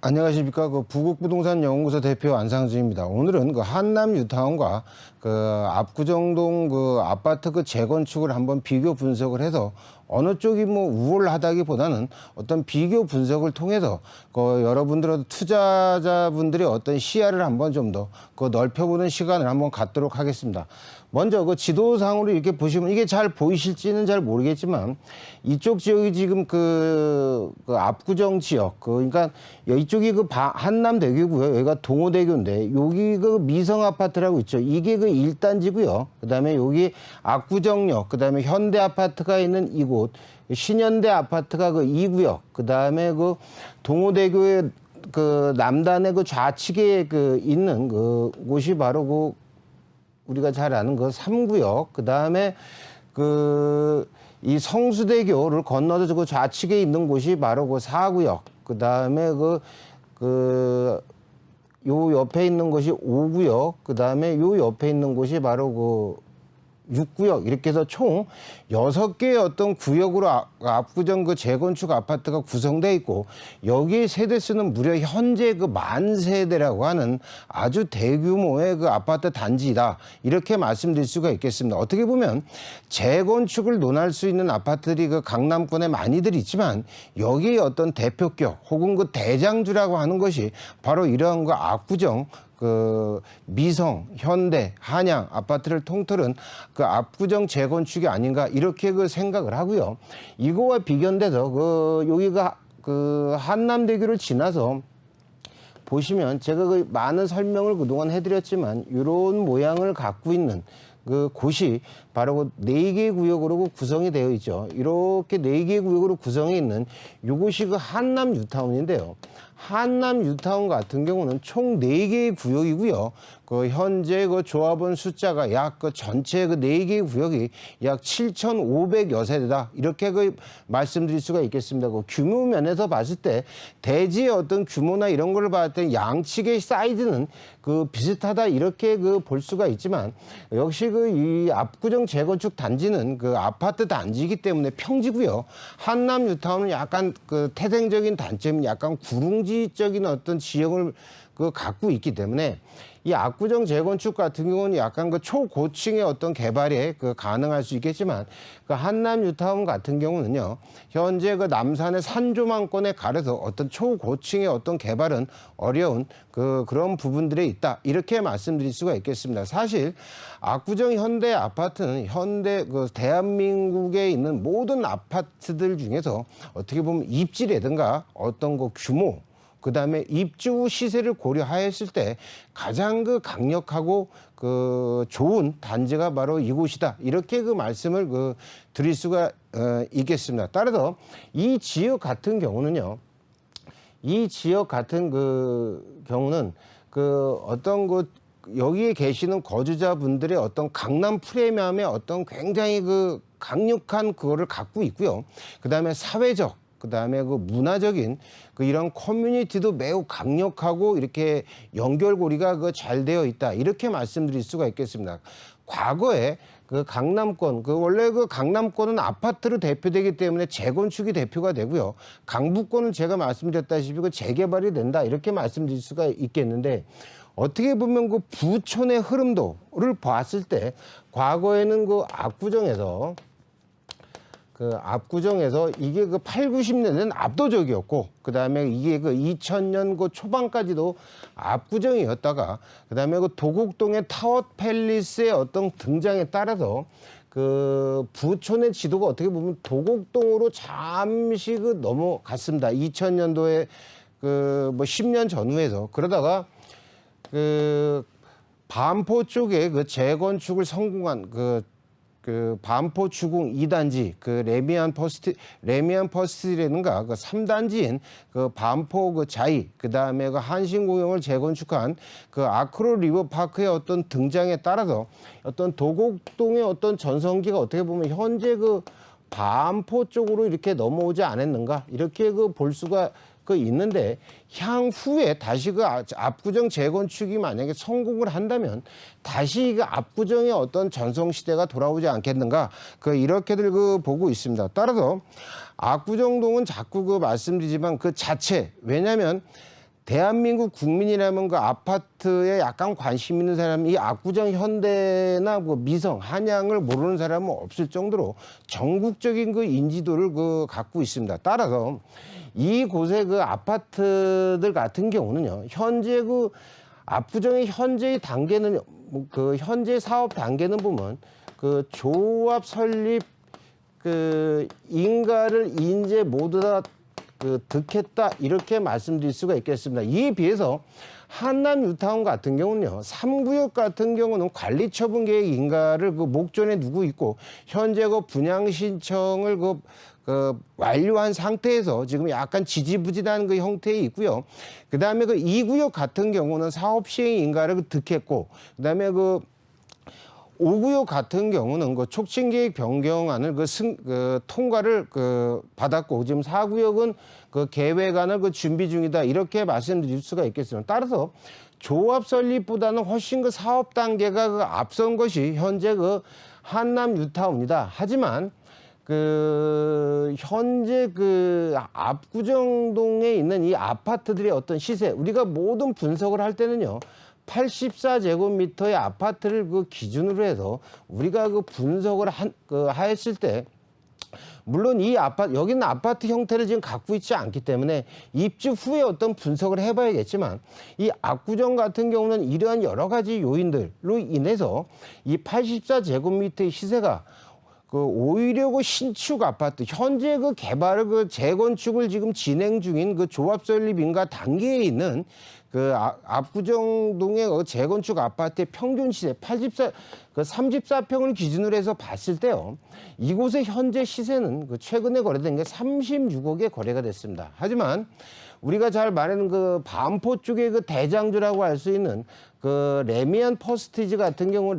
안녕하십니까. 부국부동산연구소 대표 안상준입니다. 오늘은 한남 뉴타운과 압구정동 아파트 재건축을 한번 비교 분석을 해서 어느 쪽이 우월하다기보다는 어떤 비교 분석을 통해서 여러분들 투자자분들의 어떤 시야를 한번 좀 더 넓혀보는 시간을 한번 갖도록 하겠습니다. 먼저 지도상으로 이렇게 보시면 이게 잘 보이실지는 잘 모르겠지만 이쪽 지역이 지금 압구정 지역 그러니까 이쪽이 한남대교고요. 여기가 동호대교인데 여기 미성 아파트라고 있죠. 이게 1단지고요. 그다음에 여기 압구정역, 그다음에 현대 아파트가 있는 이곳, 신현대 아파트가 2구역, 그다음에 동호대교의 남단의 좌측에 있는 곳이 바로 우리가 잘 아는 3구역, 그 다음에 이 성수대교를 건너서 좌측에 있는 곳이 바로 4구역, 그 다음에 요 옆에 있는 곳이 5구역, 그 다음에 요 옆에 있는 곳이 바로 6구역, 이렇게 해서 총 6개의 어떤 구역으로 압구정 재건축 아파트가 구성되어 있고, 여기 세대수는 무려 현재 10,000세대라고 하는 아주 대규모의 아파트 단지이다, 이렇게 말씀드릴 수가 있겠습니다. 어떻게 보면 재건축을 논할 수 있는 아파트들이 강남권에 많이들 있지만, 여기에 어떤 대표격 혹은 대장주라고 하는 것이 바로 이러한 압구정 미성, 현대, 한양 아파트를 통틀은 압구정 재건축이 아닌가, 이렇게 생각을 하고요. 이거와 비견돼서 여기가 한남대교를 지나서 보시면 제가 많은 설명을 그동안 해드렸지만 이런 모양을 갖고 있는 곳이 바로 4개의 구역으로 구성이 되어 있죠. 이렇게 4개의 구역으로 구성이 있는 이곳이 한남 뉴타운인데요. 한남 뉴타운 같은 경우는 총 4개의 구역이고요. 현재 조합원 숫자가 약 전체 4개의 구역이 약 7,500여 세대다, 이렇게 말씀드릴 수가 있겠습니다. 규모 면에서 봤을 때 대지의 어떤 규모나 이런 걸 봤을 때 양측의 사이즈는 비슷하다, 이렇게 볼 수가 있지만, 역시 이 압구정 재건축 단지는 아파트 단지이기 때문에 평지고요. 한남 뉴타운은 약간 태생적인 단점이 약간 구릉지적인 어떤 지형을 갖고 있기 때문에 이 압구정 재건축 같은 경우는 약간 초고층의 어떤 개발에 가능할 수 있겠지만, 한남 뉴타운 같은 경우는요, 현재 남산의 산조망권에 가려서 어떤 초고층의 어떤 개발은 어려운 그런 부분들에 있다, 이렇게 말씀드릴 수가 있겠습니다. 사실 압구정 현대 아파트는 현대 대한민국에 있는 모든 아파트들 중에서 어떻게 보면 입지라든가 어떤 규모, 그 다음에 입주 시세를 고려하였을 때 가장 강력하고 좋은 단지가 바로 이곳이다, 이렇게 말씀을 드릴 수가 있겠습니다. 따라서 이 지역 같은 경우는요, 이 지역 같은 경우는 어떤 여기에 계시는 거주자분들의 어떤 강남 프리미엄의 어떤 굉장히 강력한 그거를 갖고 있고요. 그 다음에 사회적, 그 다음에 문화적인 이런 커뮤니티도 매우 강력하고 이렇게 연결고리가 잘 되어 있다, 이렇게 말씀드릴 수가 있겠습니다. 과거에 강남권, 원래 강남권은 아파트로 대표되기 때문에 재건축이 대표가 되고요. 강북권은 제가 말씀드렸다시피 재개발이 된다, 이렇게 말씀드릴 수가 있겠는데, 어떻게 보면 부촌의 흐름도를 봤을 때 과거에는 압구정에서 이게 8, 90년대는 압도적이었고, 그 다음에 이게 2000년 초반까지도 압구정이었다가, 그 다음에 도곡동의 타워 팰리스의 어떤 등장에 따라서 부촌의 지도가 어떻게 보면 도곡동으로 잠시 넘어갔습니다. 2000년도에 10년 전후에서. 그러다가 반포 쪽에 재건축을 성공한 반포 주공 2단지, 레미안 퍼스트라든가 3단지인 반포 자이, 그 다음에 한신공영을 재건축한 아크로 리버파크의 어떤 등장에 따라서 어떤 도곡동의 어떤 전성기가 어떻게 보면 현재 반포 쪽으로 이렇게 넘어오지 않았는가, 이렇게 볼 수가 있는데, 향후에 다시 압구정 재건축이 만약에 성공을 한다면 다시 압구정의 어떤 전성시대가 돌아오지 않겠는가, 이렇게들 보고 있습니다. 따라서 압구정동은 자꾸 말씀드리지만 자체, 왜냐하면 대한민국 국민이라면 그 아파트에 약간 관심 있는 사람이 이 압구정 현대나 뭐 미성, 한양을 모르는 사람은 없을 정도로 전국적인 그 인지도를 그 갖고 있습니다. 따라서 이곳의 그 아파트들 같은 경우는요, 현재 그 압구정의 현재의 단계는 그 현재 사업 단계는 보면 그 조합 설립 그 인가를 이제 모두 다 그 득했다 이렇게 말씀드릴 수가 있겠습니다. 이에 비해서 한남 뉴타운 같은 경우는요, 3구역 같은 경우는 관리처분 계획 인가를 그 목전에 두고 있고 현재 그 분양 신청을 그 완료한 상태에서 지금 약간 지지부진한 그 형태에 있고요. 그 다음에 그 2구역 같은 경우는 사업 시행 인가를 득했고, 그 다음에 그 5구역 같은 경우는 그 촉진계획 변경안을 그 통과를 그 받았고, 지금 4구역은 그 계획안을 그 준비 중이다 이렇게 말씀드릴 수가 있겠습니다. 따라서 조합 설립보다는 훨씬 그 사업 단계가 그 앞선 것이 현재 그 한남 뉴타운이다. 하지만 그 현재 그 압구정동에 있는 이 아파트들의 어떤 시세, 우리가 모든 분석을 할 때는요, 84제곱미터의 아파트를 그 기준으로 해서 우리가 그 분석을 하였을 때, 물론 이 아파트, 여기는 아파트 형태를 지금 갖고 있지 않기 때문에 입주 후에 어떤 분석을 해봐야겠지만, 이 압구정 같은 경우는 이러한 여러 가지 요인들로 인해서 이 84제곱미터의 시세가 그 오히려 그 신축 아파트, 현재 그 개발을 그 재건축을 지금 진행 중인 그 조합 설립 인가 단계에 있는 그 압구정동의 재건축 아파트의 평균 시세 34평을 기준으로 해서 봤을 때요, 이곳의 현재 시세는 그 최근에 거래된 게 36억에 거래가 됐습니다. 하지만 우리가 잘 말하는 그 반포 쪽의 그 대장주라고 할 수 있는 그 레미안 퍼스티지 같은 경우가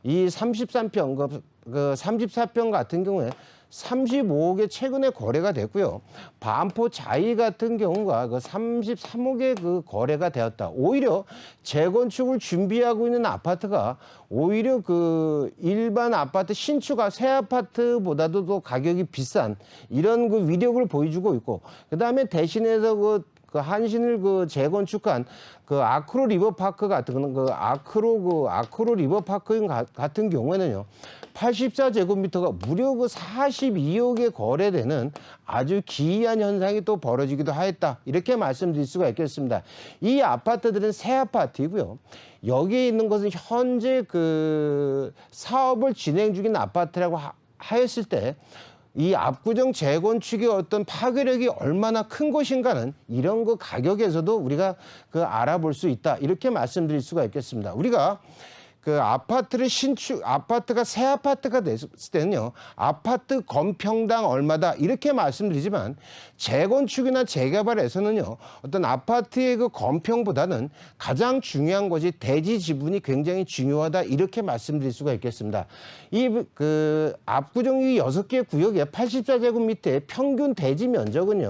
이 33평, 그 34평 같은 경우에 35억에 최근에 거래가 됐고요. 반포 자이 같은 경우가 그 33억에 그 거래가 되었다. 오히려 재건축을 준비하고 있는 아파트가 오히려 그 일반 아파트 신축 새 아파트보다도 더 가격이 비싼 이런 그 위력을 보여주고 있고, 그 다음에 대신해서 그 한신을 그 재건축한 그 아크로 리버파크 같은 그 아크로 리버파크 같은 경우에는요, 84제곱미터가 무려 그 42억에 거래되는 아주 기이한 현상이 또 벌어지기도 하였다. 이렇게 말씀드릴 수가 있겠습니다. 이 아파트들은 새 아파트이고요. 여기에 있는 것은 현재 그 사업을 진행 중인 아파트라고 하였을 때, 이 압구정 재건축의 어떤 파괴력이 얼마나 큰 것인가는 이런 그 가격에서도 우리가 그 알아볼 수 있다. 이렇게 말씀드릴 수가 있겠습니다. 우리가 그 아파트가 새 아파트가 됐을 때는요, 아파트 건평당 얼마다 이렇게 말씀드리지만, 재건축이나 재개발에서는요, 어떤 아파트의 그 건평보다는 가장 중요한 것이 대지 지분이 굉장히 중요하다 이렇게 말씀드릴 수가 있겠습니다. 이 그 압구정이 6개 구역에 84제곱미터의 평균 대지 면적은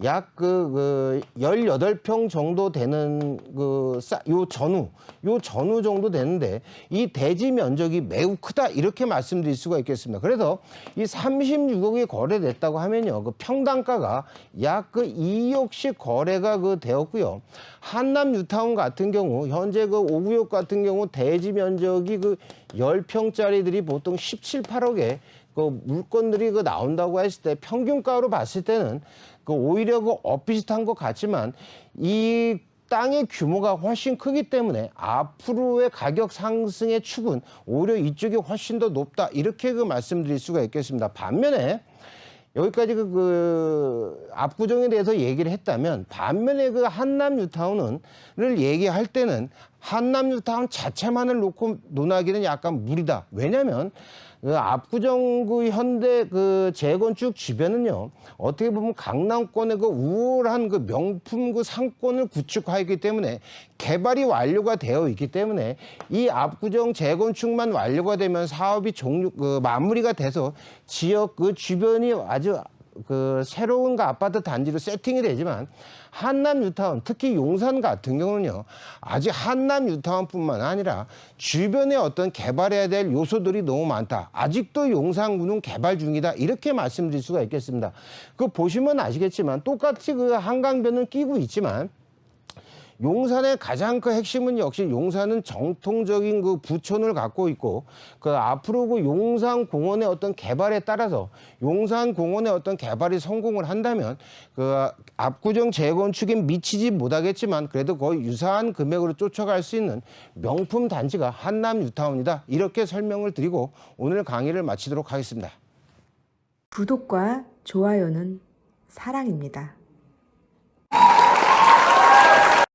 약 18평 정도 되는 요 전후 정도 되는데, 이 대지 면적이 매우 크다 이렇게 말씀드릴 수가 있겠습니다. 그래서 이 36억이 거래됐다고 하면요, 그 평당가가 약 2억씩 거래가 되었고요. 한남 뉴타운 같은 경우 현재 5구역 같은 경우 대지 면적이 10평짜리들이 보통 17, 18억에 그 물건들이 나온다고 했을 때, 평균가로 봤을 때는 오히려 엇비슷한 것 같지만 이 땅의 규모가 훨씬 크기 때문에 앞으로의 가격 상승의 축은 오히려 이쪽이 훨씬 더 높다 이렇게 말씀드릴 수가 있겠습니다. 반면에 여기까지 압구정에 대해서 얘기를 했다면, 반면에 한남 뉴타운을 얘기할 때는 한남 뉴타운 자체만을 놓고 논하기는 약간 무리다. 왜냐하면 압구정 현대 재건축 주변은요, 어떻게 보면 강남권의 우월한 명품 상권을 구축하기 때문에 개발이 완료가 되어 있기 때문에, 이 압구정 재건축만 완료가 되면 사업이 마무리가 돼서 지역 주변이 아주 그 새로운 그 아파트 단지로 세팅이 되지만 한남 뉴타운, 특히 용산 같은 경우는요, 아직 한남 뉴타운뿐만 아니라 주변에 어떤 개발해야 될 요소들이 너무 많다. 아직도 용산구는 개발 중이다. 이렇게 말씀드릴 수가 있겠습니다. 그 보시면 아시겠지만 똑같이 그 한강변은 끼고 있지만 용산의 가장 큰 핵심은 역시 용산은 정통적인 그 부촌을 갖고 있고 그 앞으로 그 용산공원의 어떤 개발에 따라서 용산공원의 어떤 개발이 성공을 한다면 그 압구정 재건축에 미치지 못하겠지만 그래도 거의 유사한 금액으로 쫓아갈 수 있는 명품 단지가 한남 뉴타운이다. 이렇게 설명을 드리고 오늘 강의를 마치도록 하겠습니다. 구독과 좋아요는 사랑입니다.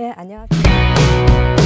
네, 안녕하세요.